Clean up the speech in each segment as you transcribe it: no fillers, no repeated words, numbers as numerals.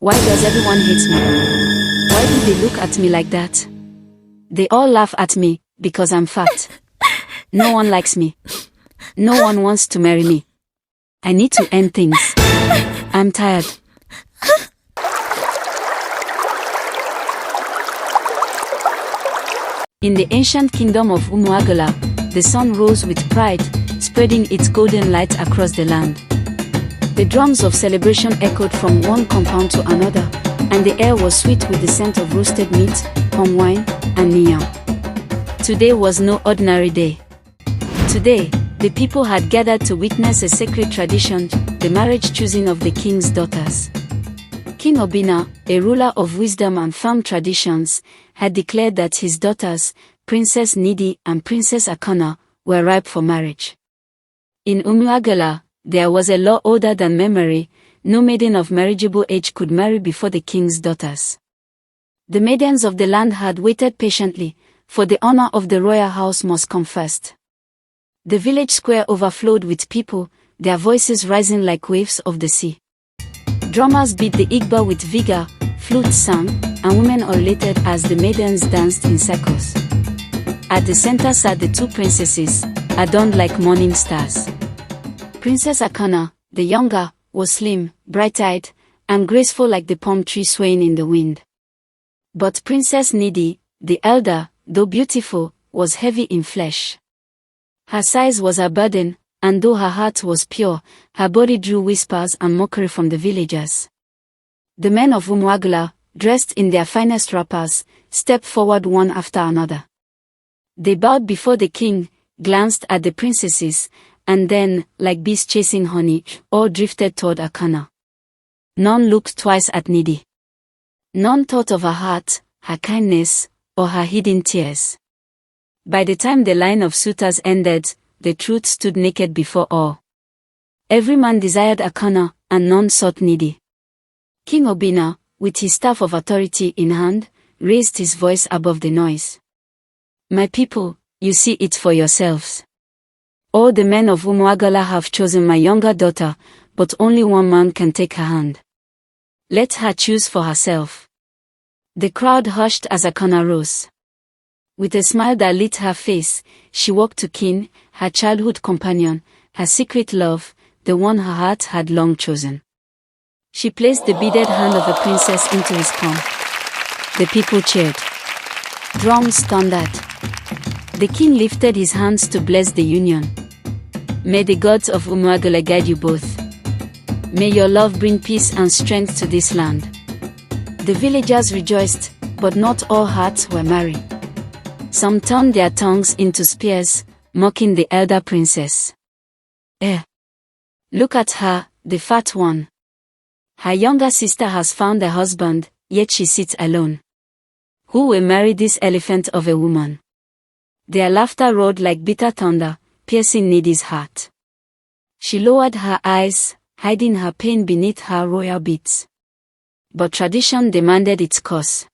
Why does everyone hate me? Why do they look at me like that? They all laugh at me, because I'm fat. No one likes me. No one wants to marry me. I need to end things. I'm tired. In the ancient kingdom of Umuagala, the sun rose with pride, spreading its golden light across the land. The drums of celebration echoed from one compound to another, and the air was sweet with the scent of roasted meat, palm wine, and yam. Today was no ordinary day. Today, the people had gathered to witness a sacred tradition, the marriage choosing of the king's daughters. King Obinna, a ruler of wisdom and firm traditions, had declared that his daughters, Princess Nnedi and Princess Akana, were ripe for marriage. In Umuagala, there was a law older than memory: no maiden of marriageable age could marry before the king's daughters. The maidens of the land had waited patiently, for the honor of the royal house must come first. The village square overflowed with people, their voices rising like waves of the sea. Drummers beat the igba with vigor, flutes sang, and women orated as the maidens danced in circles. At the center sat the two princesses, adorned like morning stars. Princess Akana, the younger, was slim, bright-eyed, and graceful like the palm tree swaying in the wind. But Princess Nnedi, the elder, though beautiful, was heavy in flesh. Her size was a burden, and though her heart was pure, her body drew whispers and mockery from the villagers. The men of Umuagala, dressed in their finest wrappers, stepped forward one after another. They bowed before the king, glanced at the princesses, and then, like bees chasing honey, all drifted toward Akana. None looked twice at Nnedi. None thought of her heart, her kindness, or her hidden tears. By the time the line of suitors ended, the truth stood naked before all. Every man desired Akana, and none sought Nnedi. King Obinna, with his staff of authority in hand, raised his voice above the noise. My people, you see it for yourselves. All the men of Umuagala have chosen my younger daughter, but only one man can take her hand. Let her choose for herself. The crowd hushed as Akana rose. With a smile that lit her face, she walked to Kin, her childhood companion, her secret love, the one her heart had long chosen. She placed the beaded hand of the princess into his palm. The people cheered. Drums thundered. The king lifted his hands to bless the union. May the gods of Umuagala guide you both. May your love bring peace and strength to this land. The villagers rejoiced, but not all hearts were merry. Some turned their tongues into spears, mocking the elder princess. Look at her, the fat one. Her younger sister has found a husband, yet she sits alone. Who will marry this elephant of a woman? Their laughter roared like bitter thunder, piercing Nnedi's heart. She lowered her eyes, hiding her pain beneath her royal beads. But tradition demanded its course.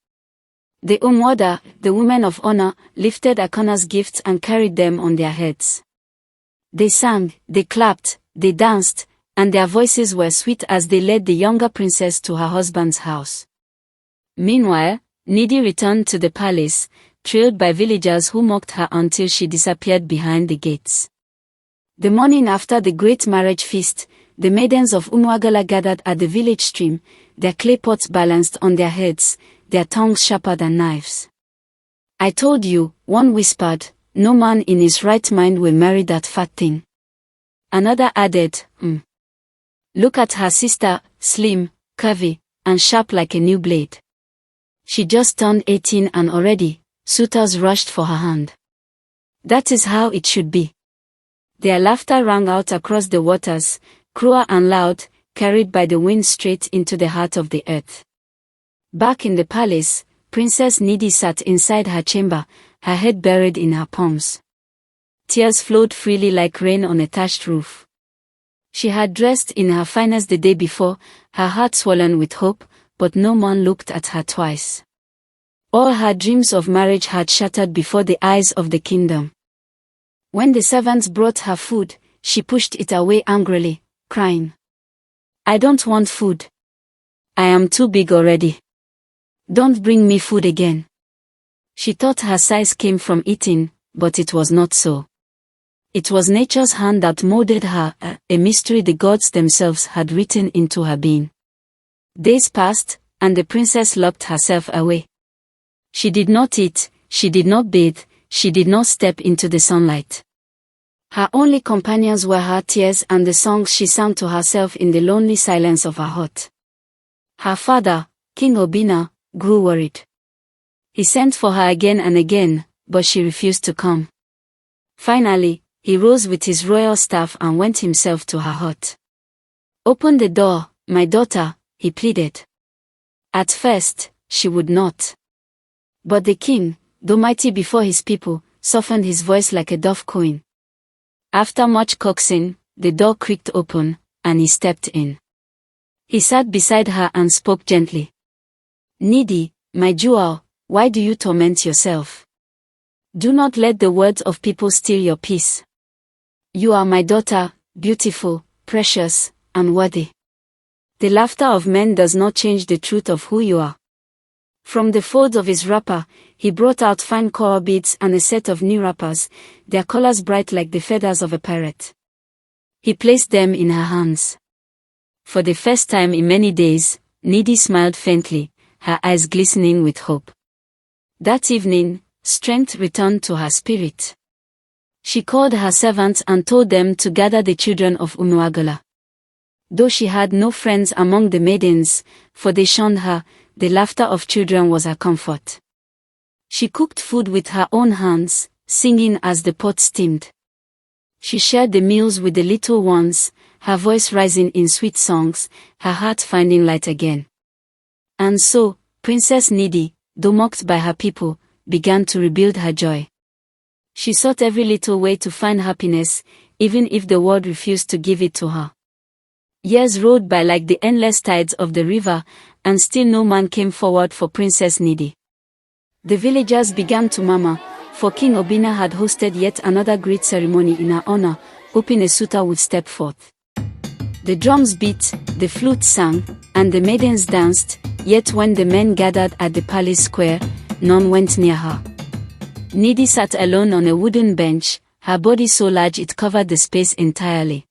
The Umuada, the women of honor, lifted Akana's gifts and carried them on their heads. They sang, they clapped, they danced, and their voices were sweet as they led the younger princess to her husband's house. Meanwhile, Nnedi returned to the palace, trailed by villagers who mocked her until she disappeared behind the gates. The morning after the great marriage feast, the maidens of Umuagala gathered at the village stream, their clay pots balanced on their heads, their tongues sharper than knives. I told you, one whispered, no man in his right mind will marry that fat thing. Another added, Look at her sister, slim, curvy, and sharp like a new blade. She just turned 18 and already, suitors rushed for her hand. That is how it should be. Their laughter rang out across the waters, cruel and loud, carried by the wind straight into the heart of the earth. Back in the palace, Princess Nnedi sat inside her chamber, her head buried in her palms. Tears flowed freely like rain on a thatched roof. She had dressed in her finest the day before, her heart swollen with hope, but no man looked at her twice. All her dreams of marriage had shattered before the eyes of the kingdom. When the servants brought her food, she pushed it away angrily, crying, I don't want food. I am too big already. Don't bring me food again. She thought her size came from eating, but it was not so. It was nature's hand that molded her, a mystery the gods themselves had written into her being. Days passed, and the princess locked herself away. She did not eat, she did not bathe, she did not step into the sunlight. Her only companions were her tears and the songs she sang to herself in the lonely silence of her heart. Her father, King Obinna, grew worried. He sent for her again and again, but she refused to come. Finally, he rose with his royal staff and went himself to her hut. "Open the door, my daughter," he pleaded. At first, she would not. But the king, though mighty before his people, softened his voice like a dove cooing. After much coaxing, the door creaked open, and he stepped in. He sat beside her and spoke gently. "Nnedi, my jewel, why do you torment yourself? Do not let the words of people steal your peace. You are my daughter, beautiful, precious, and worthy. The laughter of men does not change the truth of who you are." From the folds of his wrapper, he brought out fine coral beads and a set of new wrappers, their colors bright like the feathers of a parrot. He placed them in her hands. For the first time in many days, Nnedi smiled faintly, her eyes glistening with hope. That evening, strength returned to her spirit. She called her servants and told them to gather the children of Umuagala. Though she had no friends among the maidens, for they shunned her, the laughter of children was her comfort. She cooked food with her own hands, singing as the pot steamed. She shared the meals with the little ones, her voice rising in sweet songs, her heart finding light again. And so, Princess Nnedi, though mocked by her people, began to rebuild her joy. She sought every little way to find happiness, even if the world refused to give it to her. Years rolled by like the endless tides of the river, and still no man came forward for Princess Nnedi. The villagers began to murmur, for King Obinna had hosted yet another great ceremony in her honor, hoping a suitor would step forth. The drums beat, the flute sang, and the maidens danced, yet when the men gathered at the palace square, none went near her. Nnedi sat alone on a wooden bench, her body so large it covered the space entirely.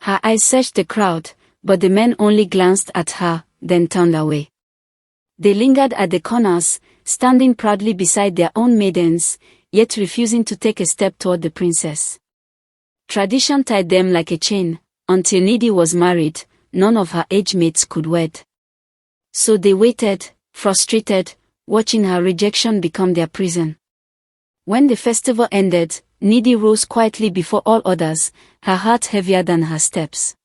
Her eyes searched the crowd, but the men only glanced at her, then turned away. They lingered at the corners, standing proudly beside their own maidens, yet refusing to take a step toward the princess. Tradition tied them like a chain. Until Nnedi was married, none of her age mates could wed. So they waited, frustrated, watching her rejection become their prison. When the festival ended, Nnedi rose quietly before all others, her heart heavier than her steps.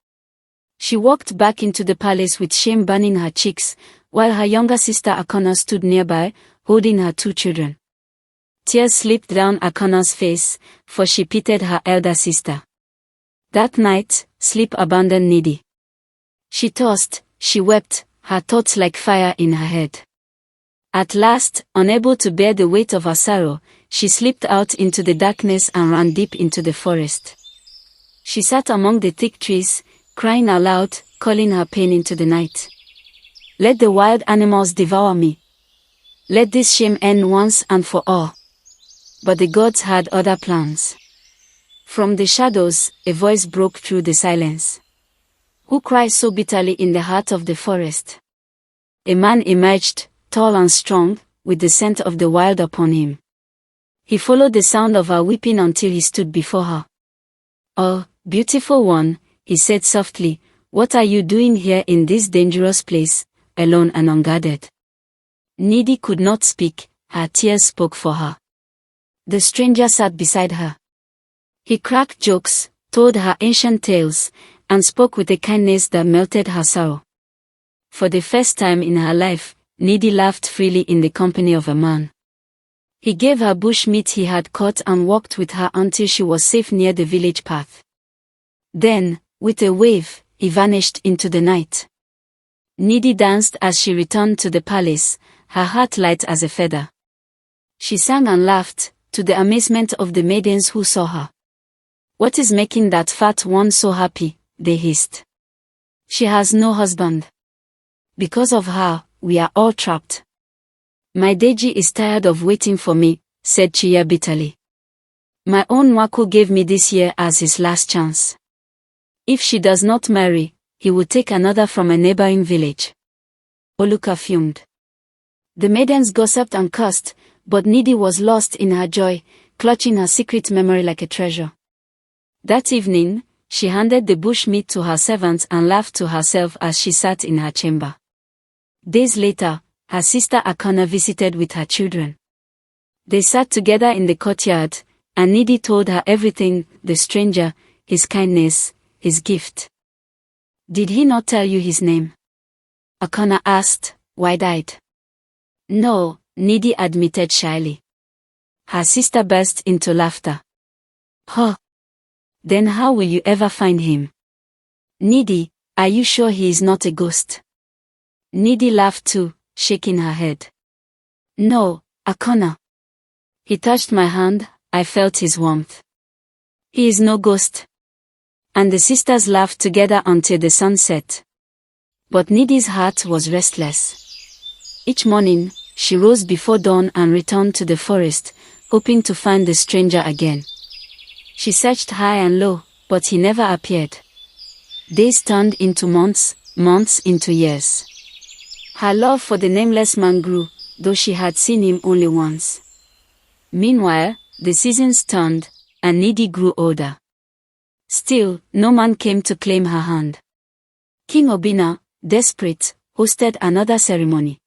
She walked back into the palace with shame burning her cheeks, while her younger sister Akana stood nearby, holding her 2 children. Tears slipped down Akana's face, for she pitied her elder sister. That night, sleep abandoned Nnedi. She tossed, she wept, her thoughts like fire in her head. At last, unable to bear the weight of her sorrow, she slipped out into the darkness and ran deep into the forest. She sat among the thick trees, crying aloud, calling her pain into the night. "Let the wild animals devour me. Let this shame end once and for all." But the gods had other plans. From the shadows, a voice broke through the silence. Who cries so bitterly in the heart of the forest? A man emerged, tall and strong, with the scent of the wild upon him. He followed the sound of her weeping until he stood before her. "Oh, beautiful one," he said softly, "what are you doing here in this dangerous place, alone and unguarded?" Nnedi could not speak, her tears spoke for her. The stranger sat beside her. He cracked jokes, told her ancient tales, and spoke with a kindness that melted her sorrow. For the first time in her life, Nnedi laughed freely in the company of a man. He gave her bush meat he had caught and walked with her until she was safe near the village path. Then, with a wave, he vanished into the night. Nnedi danced as she returned to the palace, her heart light as a feather. She sang and laughed, to the amazement of the maidens who saw her. "What is making that fat one so happy?" they hissed. "She has no husband." Because of her, we are all trapped. My Deji is tired of waiting for me, said Chiya bitterly. My own Nwaku gave me this year as his last chance. If she does not marry, he will take another from a neighboring village. Oluka fumed. The maidens gossiped and cursed, but Nnedi was lost in her joy, clutching her secret memory like a treasure. That evening, she handed the bush meat to her servants and laughed to herself as she sat in her chamber. Days later, her sister Akana visited with her children. They sat together in the courtyard, and Nnedi told her everything, the stranger, his kindness, his gift. Did he not tell you his name? Akana asked, wide-eyed. No, Nnedi admitted shyly. Her sister burst into laughter. Huh. Then how will you ever find him? Nnedi, are you sure he is not a ghost? Nnedi laughed too, shaking her head. No, Akana. He touched my hand, I felt his warmth. He is no ghost. And the sisters laughed together until the sun set. But Nnedi's heart was restless. Each morning, she rose before dawn and returned to the forest, hoping to find the stranger again. She searched high and low, but he never appeared. Days turned into months, months into years. Her love for the nameless man grew, though she had seen him only once. Meanwhile, the seasons turned, and Nnedi grew older. Still, no man came to claim her hand. King Obina, desperate, hosted another ceremony.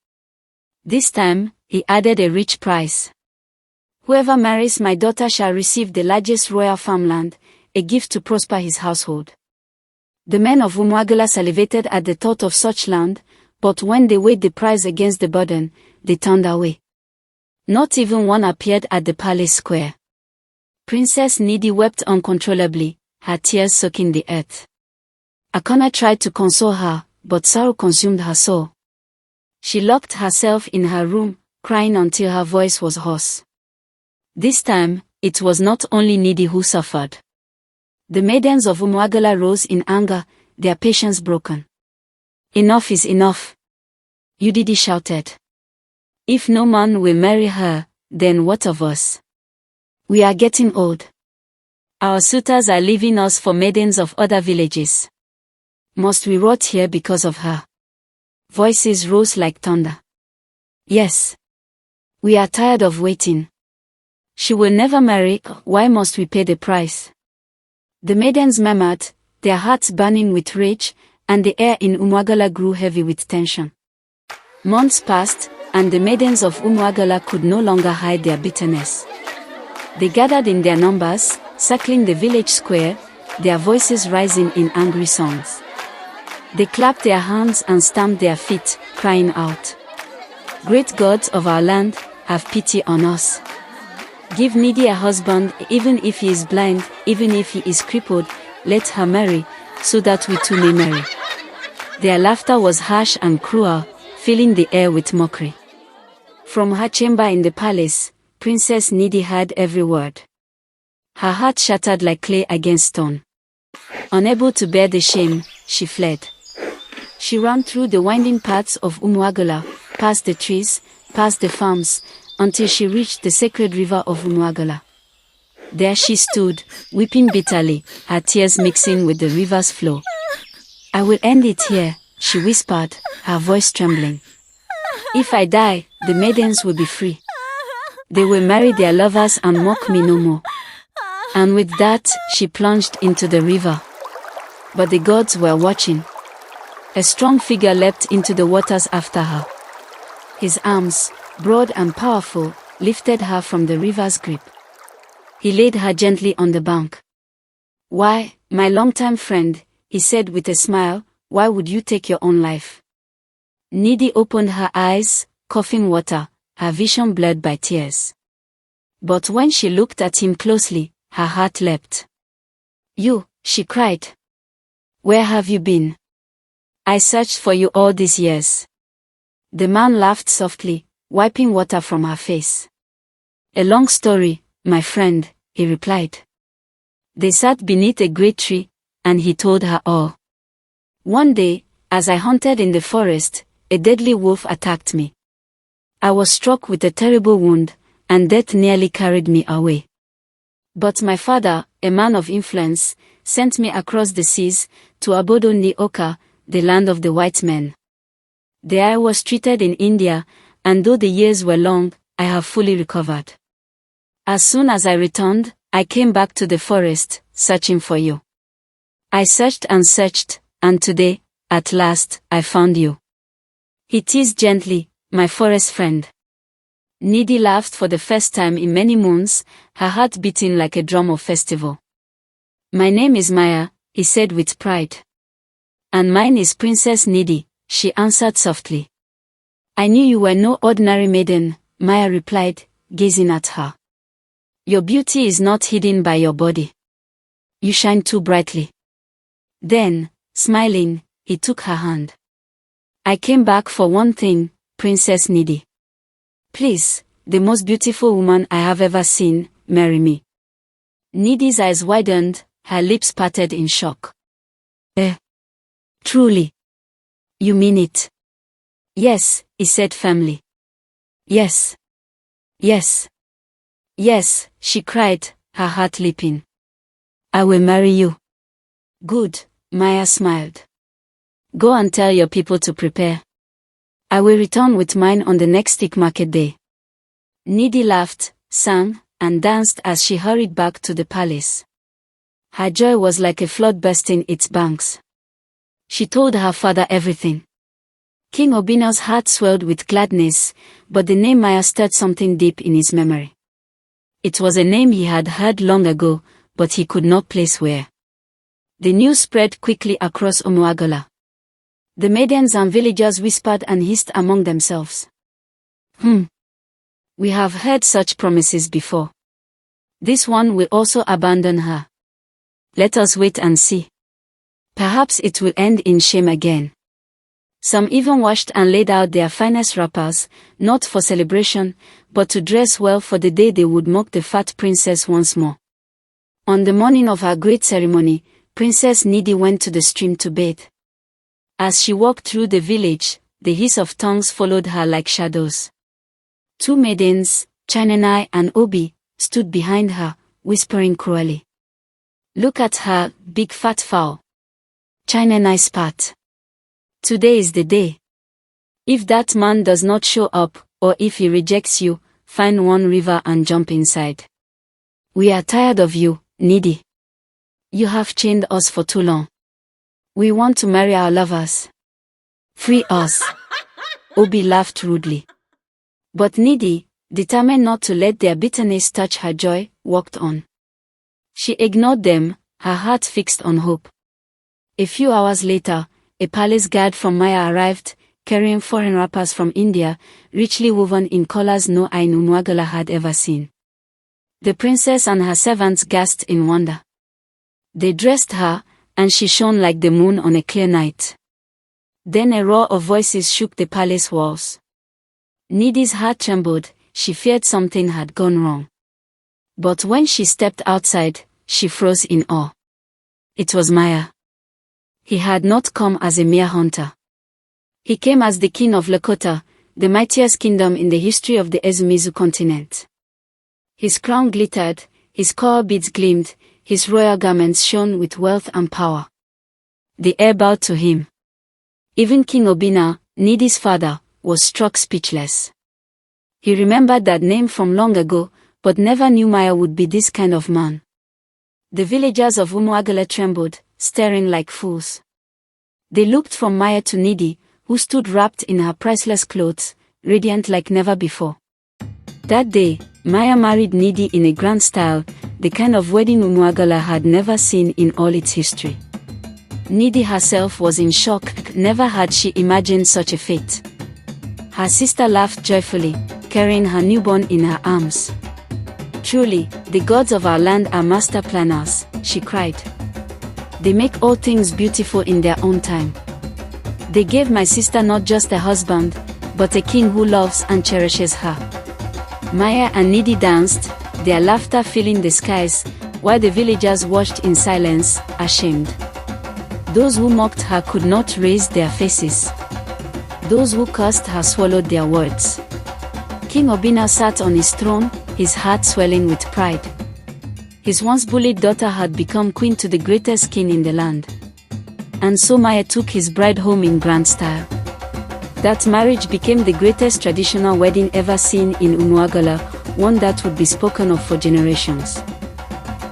This time, he added a rich prize. Whoever marries my daughter shall receive the largest royal farmland, a gift to prosper his household. The men of Umuagala salivated at the thought of such land, but when they weighed the prize against the burden, they turned away. Not even one appeared at the palace square. Princess Nnedi wept uncontrollably, her tears soaking the earth. Akana tried to console her, but sorrow consumed her soul. She locked herself in her room, crying until her voice was hoarse. This time, it was not only Nnedi who suffered. The maidens of Umuagala rose in anger, their patience broken. Enough is enough. Udidi shouted. If no man will marry her, then what of us? We are getting old. Our suitors are leaving us for maidens of other villages. Must we rot here because of her? Voices rose like thunder. Yes. We are tired of waiting. She will never marry, why must we pay the price? The maidens murmured, their hearts burning with rage, and the air in Umuagala grew heavy with tension. Months passed, and the maidens of Umuagala could no longer hide their bitterness. They gathered in their numbers, circling the village square, their voices rising in angry songs. They clapped their hands and stamped their feet, crying out, Great gods of our land, have pity on us. Give Nnedi a husband, even if he is blind, even if he is crippled, let her marry, so that we too may marry. Their laughter was harsh and cruel, filling the air with mockery. From her chamber in the palace, Princess Nnedi heard every word. Her heart shattered like clay against stone. Unable to bear the shame, she fled. She ran through the winding paths of Umuagala, past the trees, past the farms, until she reached the sacred river of Umuagala. There she stood, weeping bitterly, her tears mixing with the river's flow. I will end it here, she whispered, her voice trembling. If I die, the maidens will be free. They will marry their lovers and mock me no more. And with that, she plunged into the river. But the gods were watching. A strong figure leapt into the waters after her. His arms, broad and powerful, lifted her from the river's grip. He laid her gently on the bank. Why, my longtime friend, he said with a smile, why would you take your own life? Nnedi opened her eyes, coughing water, her vision blurred by tears. But when she looked at him closely, her heart leapt. You, she cried. Where have you been? I searched for you all these years. The man laughed softly, wiping water from her face. A long story, my friend, he replied. They sat beneath a great tree, and he told her all. One day, as I hunted in the forest, a deadly wolf attacked me. I was struck with a terrible wound, and death nearly carried me away. But my father, a man of influence, sent me across the seas, to Obodo Ndi Oka, the land of the white men. There I was treated in India, and though the years were long, I have fully recovered. As soon as I returned, I came back to the forest, searching for you. I searched, and today, at last, I found you. He teased gently, my forest friend. Nnedi laughed for the first time in many moons, her heart beating like a drum of festival. My name is Maya, he said with pride. And mine is Princess Nnedi, she answered softly. I knew you were no ordinary maiden, Maya replied, gazing at her. Your beauty is not hidden by your body. You shine too brightly. Then, smiling, he took her hand. I came back for one thing, Princess Nnedi. Please, the most beautiful woman I have ever seen, marry me. Nnedi's eyes widened, her lips parted in shock. Truly? You mean it? Yes, he said firmly. Yes. Yes. Yes, she cried, her heart leaping. I will marry you. Good, Maya smiled. Go and tell your people to prepare. I will return with mine on the next Stick Market Day. Nnedi laughed, sang, and danced as she hurried back to the palace. Her joy was like a flood bursting its banks. She told her father everything. King Obina's heart swelled with gladness, but the name Maya stirred something deep in his memory. It was a name he had heard long ago, but he could not place where. The news spread quickly across Umuagala. The maidens and villagers whispered and hissed among themselves. We have heard such promises before. This one will also abandon her. Let us wait and see. Perhaps it will end in shame again. Some even washed and laid out their finest wrappers, not for celebration, but to dress well for the day they would mock the fat princess once more. On the morning of her great ceremony, Princess Nnedi went to the stream to bathe. As she walked through the village, the hiss of tongues followed her like shadows. Two maidens, Chinenai and Obi, stood behind her, whispering cruelly. Look at her, big fat fowl. Chinenai spat. Today is the day. If that man does not show up, or if he rejects you, find one river and jump inside. We are tired of you, Nnedi. You have chained us for too long. We want to marry our lovers. Free us. Obi laughed rudely. But Nnedi, determined not to let their bitterness touch her joy, walked on. She ignored them, her heart fixed on hope. A few hours later, a palace guard from Maya arrived, carrying foreign wrappers from India, richly woven in colors no eye in Umuagala had ever seen. The princess and her servants gasped in wonder. They dressed her, and she shone like the moon on a clear night. Then a roar of voices shook the palace walls. Nnedi's heart trembled, she feared something had gone wrong. But when she stepped outside, she froze in awe. It was Maya. He had not come as a mere hunter. He came as the king of Lakota, the mightiest kingdom in the history of the Ezumezu continent. His crown glittered, his coral beads gleamed, his royal garments shone with wealth and power. The air bowed to him. Even King Obina, Nnedi's father, was struck speechless. He remembered that name from long ago, but never knew Maya would be this kind of man. The villagers of Umuagala trembled, staring like fools. They looked from Maya to Nnedi, who stood wrapped in her priceless clothes, radiant like never before. That day, Maya married Nnedi in a grand style, the kind of wedding Umuagala had never seen in all its history. Nnedi herself was in shock, never had she imagined such a fate. Her sister laughed joyfully, carrying her newborn in her arms. Truly, the gods of our land are master planners, she cried. They make all things beautiful in their own time. They gave my sister not just a husband, but a king who loves and cherishes her. Maya and Nnedi danced, their laughter filling the skies, while the villagers watched in silence, ashamed. Those who mocked her could not raise their faces. Those who cursed her swallowed their words. King Obinna sat on his throne, his heart swelling with pride. His once bullied daughter had become queen to the greatest king in the land. And so Maya took his bride home in grand style. That marriage became the greatest traditional wedding ever seen in Umuagala, one that would be spoken of for generations.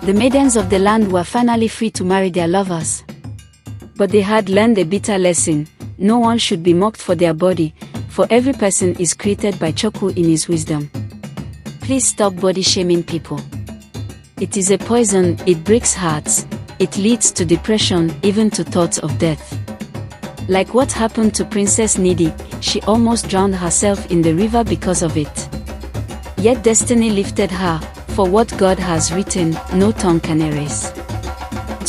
The maidens of the land were finally free to marry their lovers. But they had learned a bitter lesson: no one should be mocked for their body, for every person is created by Chukwu in his wisdom. Please stop body shaming people. It is a poison, it breaks hearts, it leads to depression, even to thoughts of death. Like what happened to Princess Nnedi, she almost drowned herself in the river because of it. Yet destiny lifted her, for what God has written, no tongue can erase.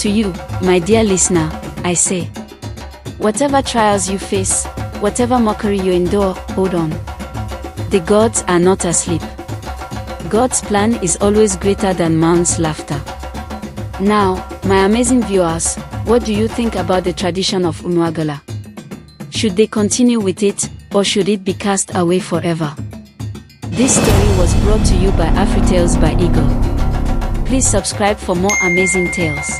To you, my dear listener, I say, whatever trials you face, whatever mockery you endure, hold on. The gods are not asleep. God's plan is always greater than man's laughter. Now, my amazing viewers, what do you think about the tradition of Umuagala? Should they continue with it, or should it be cast away forever? This story was brought to you by AfriTales by Eagle. Please subscribe for more amazing tales.